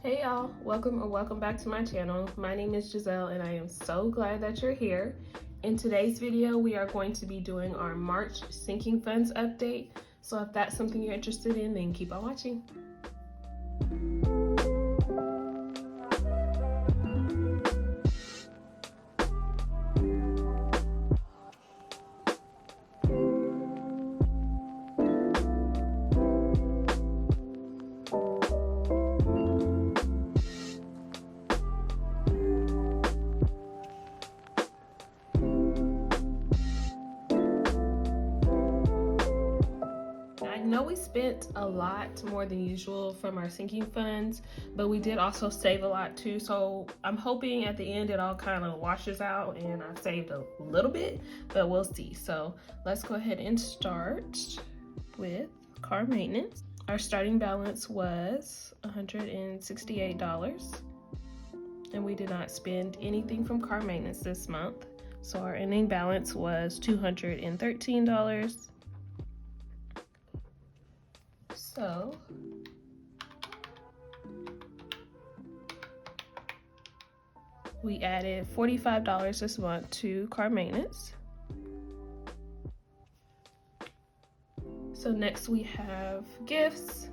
Hey y'all, welcome back to my channel. My name is Giselle and I am so glad that you're here. In today's video, we are going to be doing our March sinking funds update. So if that's something you're interested in, then keep on watching. I know we spent a lot more than usual from our sinking funds, but we did also save a lot too. So I'm hoping at the end it all kind of washes out and I've saved a little bit, but we'll see. So let's go ahead and start with car maintenance. Our starting balance was $168 and we did not spend anything from car maintenance this month. So our ending balance was $213. So we added $45 this month to car maintenance. So next we have gifts.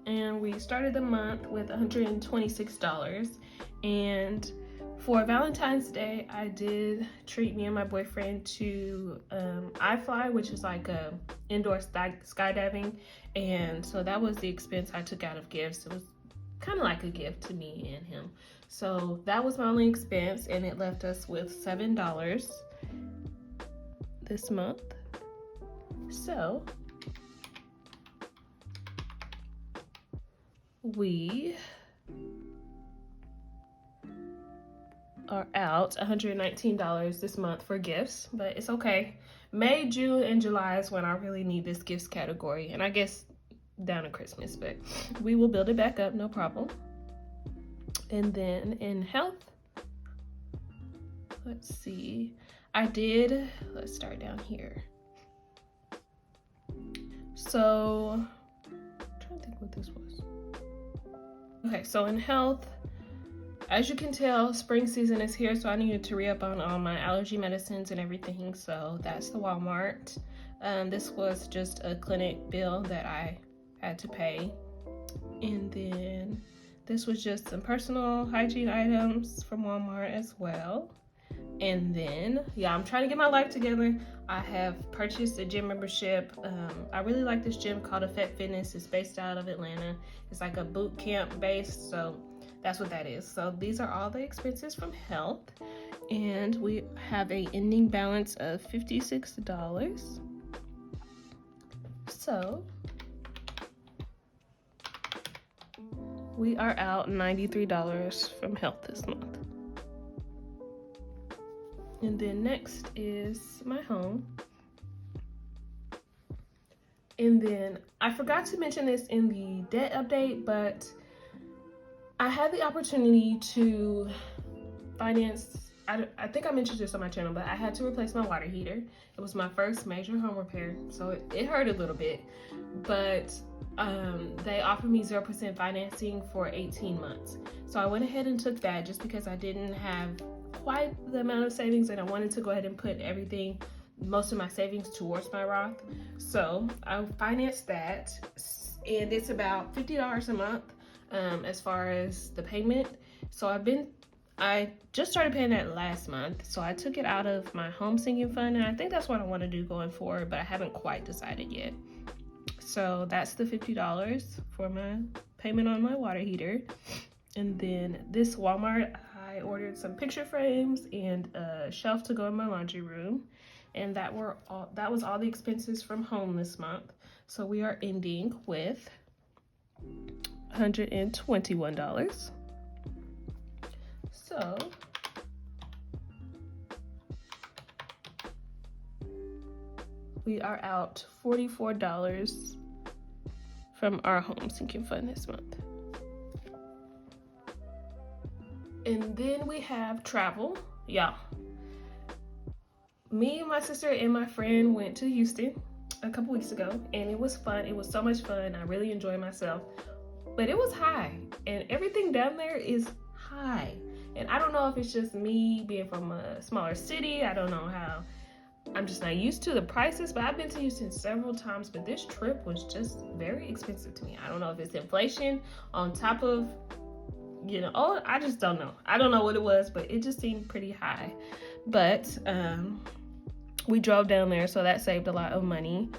And we started the month with $126. And for Valentine's Day, I did treat me and my boyfriend to iFly, which is like a indoor skydiving. And so that was the expense I took out of gifts. It was kind of like a gift to me and him. So that was my only expense, and it left us with $7 this month. So we are out $119 this month for gifts, but it's okay. May, June, and July is when I really need this gifts category, and I guess down to Christmas, but we will build it back up, no problem. And then in health, let's see, let's start down here. So, I'm trying to think what this was. Okay, so in health, as you can tell, spring season is here, so I needed to re-up on all my allergy medicines and everything, so that's the Walmart. This was just a clinic bill that I had to pay. And then this was just some personal hygiene items from Walmart as well. And then, yeah, I'm trying to get my life together. I have purchased a gym membership. I really like this gym called Affect Fitness. It's based out of Atlanta. It's like a boot camp based, so that's what that is. So these are all the expenses from health. And we have a ending balance of $56. So we are out $93 from health this month. And then next is my home. And then I forgot to mention this in the debt update, but I had the opportunity to finance, I think I mentioned this on my channel, but I had to replace my water heater. It was my first major home repair, so it hurt a little bit, but they offered me 0% financing for 18 months. So I went ahead and took that just because I didn't have quite the amount of savings and I wanted to go ahead and put most of my savings towards my Roth. So I financed that, and it's about $50 a month as far as the payment. So I just started paying that last month, so I took it out of my home sinking fund, and I think that's what I want to do going forward, but I haven't quite decided yet. So that's the $50 for my payment on my water heater. And then this Walmart, I ordered some picture frames and a shelf to go in my laundry room, and that was all the expenses from home this month. So we are ending with $121. So we are out $44 from our home sinking fund this month. And then we have travel. Yeah, me, my sister, and my friend went to Houston a couple weeks ago, and it was fun. It was so much fun. I really enjoyed myself. but it was high, and everything down there is high. And I don't know if it's just me being from a smaller city. I don't know how. I'm just not used to the prices, but I've been to Houston several times, but this trip was just very expensive to me. I don't know if it's inflation on top of, you know, oh, I just don't know. I don't know what it was, but it just seemed pretty high. But we drove down there, so that saved a lot of money.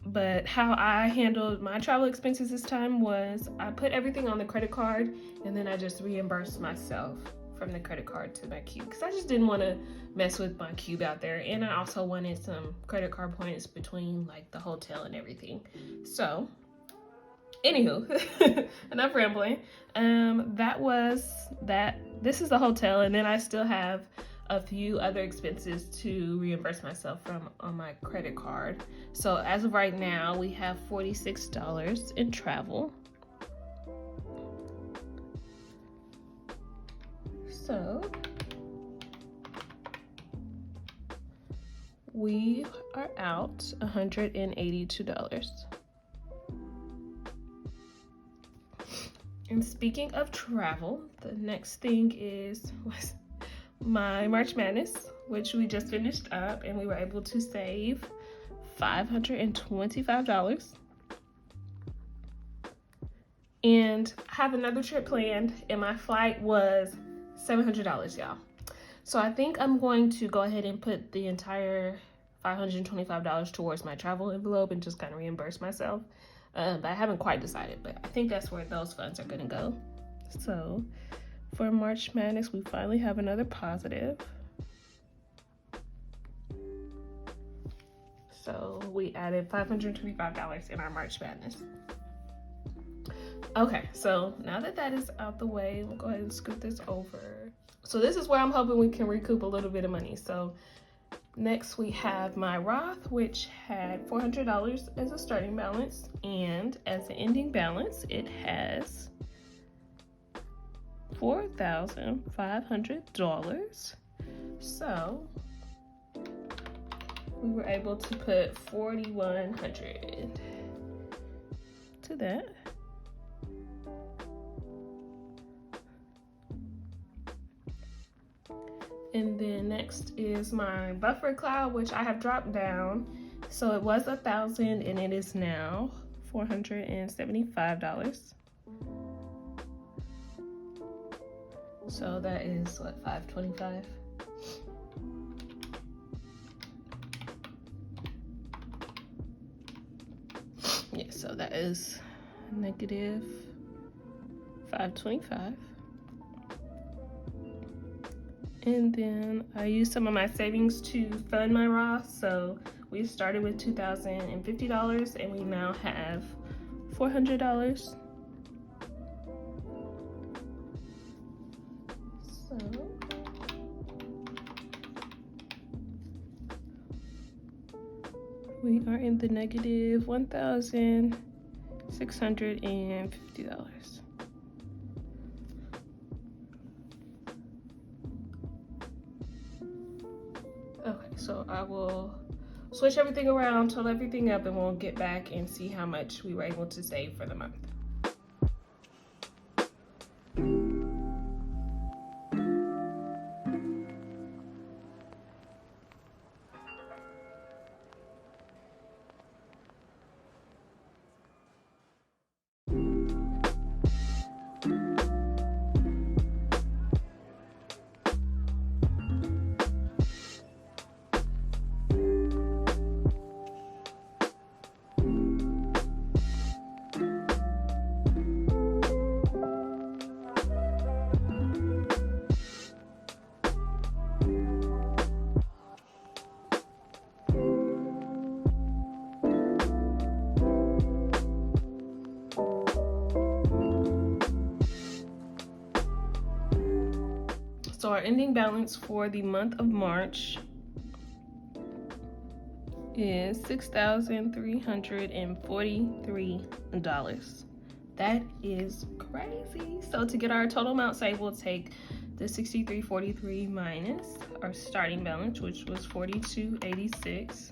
But how I handled my travel expenses this time was I put everything on the credit card, and then I just reimbursed myself from the credit card to my Qube, because I just didn't want to mess with my Qube out there. And I also wanted some credit card points between like the hotel and everything. So anywho, enough rambling. That was that. This is the hotel, and then I still have a few other expenses to reimburse myself from on my credit card. So as of right now, we have $46 in travel. So we are out $182. And speaking of travel, the next thing was my March Madness, which we just finished up, and we were able to save $525. And I have another trip planned, and my flight was $700, y'all. So I think I'm going to go ahead and put the entire $525 towards my travel envelope and just kind of reimburse myself. But I haven't quite decided, but I think that's where those funds are gonna go. So for March Madness, we finally have another positive. So we added $525 in our March Madness. Okay, so now that that is out the way, we'll go ahead and scoot this over. So this is where I'm hoping we can recoup a little bit of money. So next we have my Roth, which had $400 as a starting balance, and as an ending balance, it has $4,500. So we were able to put $4,100 to that. And then next is my buffer cloud, which I have dropped down. So it was $1,000 and it is now $475. So that is what, $525? Yeah, so that is negative $525. And then I used some of my savings to fund my Roth. So we started with $2,050 and we now have $400. So we are in the negative $1,650. Okay, so I will switch everything around, total everything up, and we'll get back and see how much we were able to save for the month. So our ending balance for the month of March is $6,343. That is crazy. So to get our total amount saved, we'll take the $6,343 minus our starting balance, which was $4,286.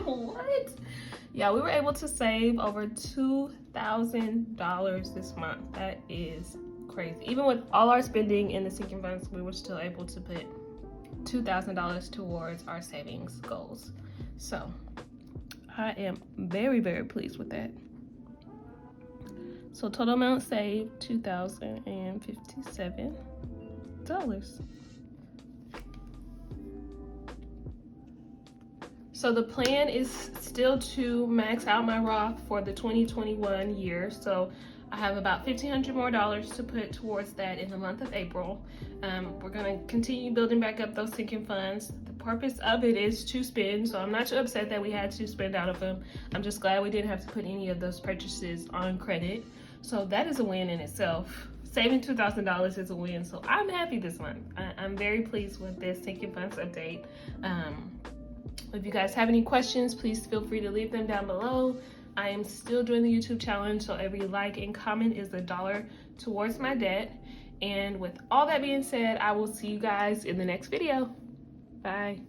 What? Yeah, we were able to save over $2,000 this month. That is crazy. Even with all our spending in the sinking funds, we were still able to put $2,000 towards our savings goals. So I am very, very pleased with that. So total amount saved, $2,057. So the plan is still to max out my Roth for the 2021 year. So I have about $1,500 more to put towards that in the month of April. We're gonna continue building back up those sinking funds. The purpose of it is to spend, so I'm not too upset that we had to spend out of them. I'm just glad we didn't have to put any of those purchases on credit. So that is a win in itself. Saving $2,000 is a win, so I'm happy this month. I'm very pleased with this sinking funds update. If you guys have any questions, please feel free to leave them down below. I am still doing the YouTube challenge, so every like and comment is $1 towards my debt. And with all that being said, I will see you guys in the next video. Bye.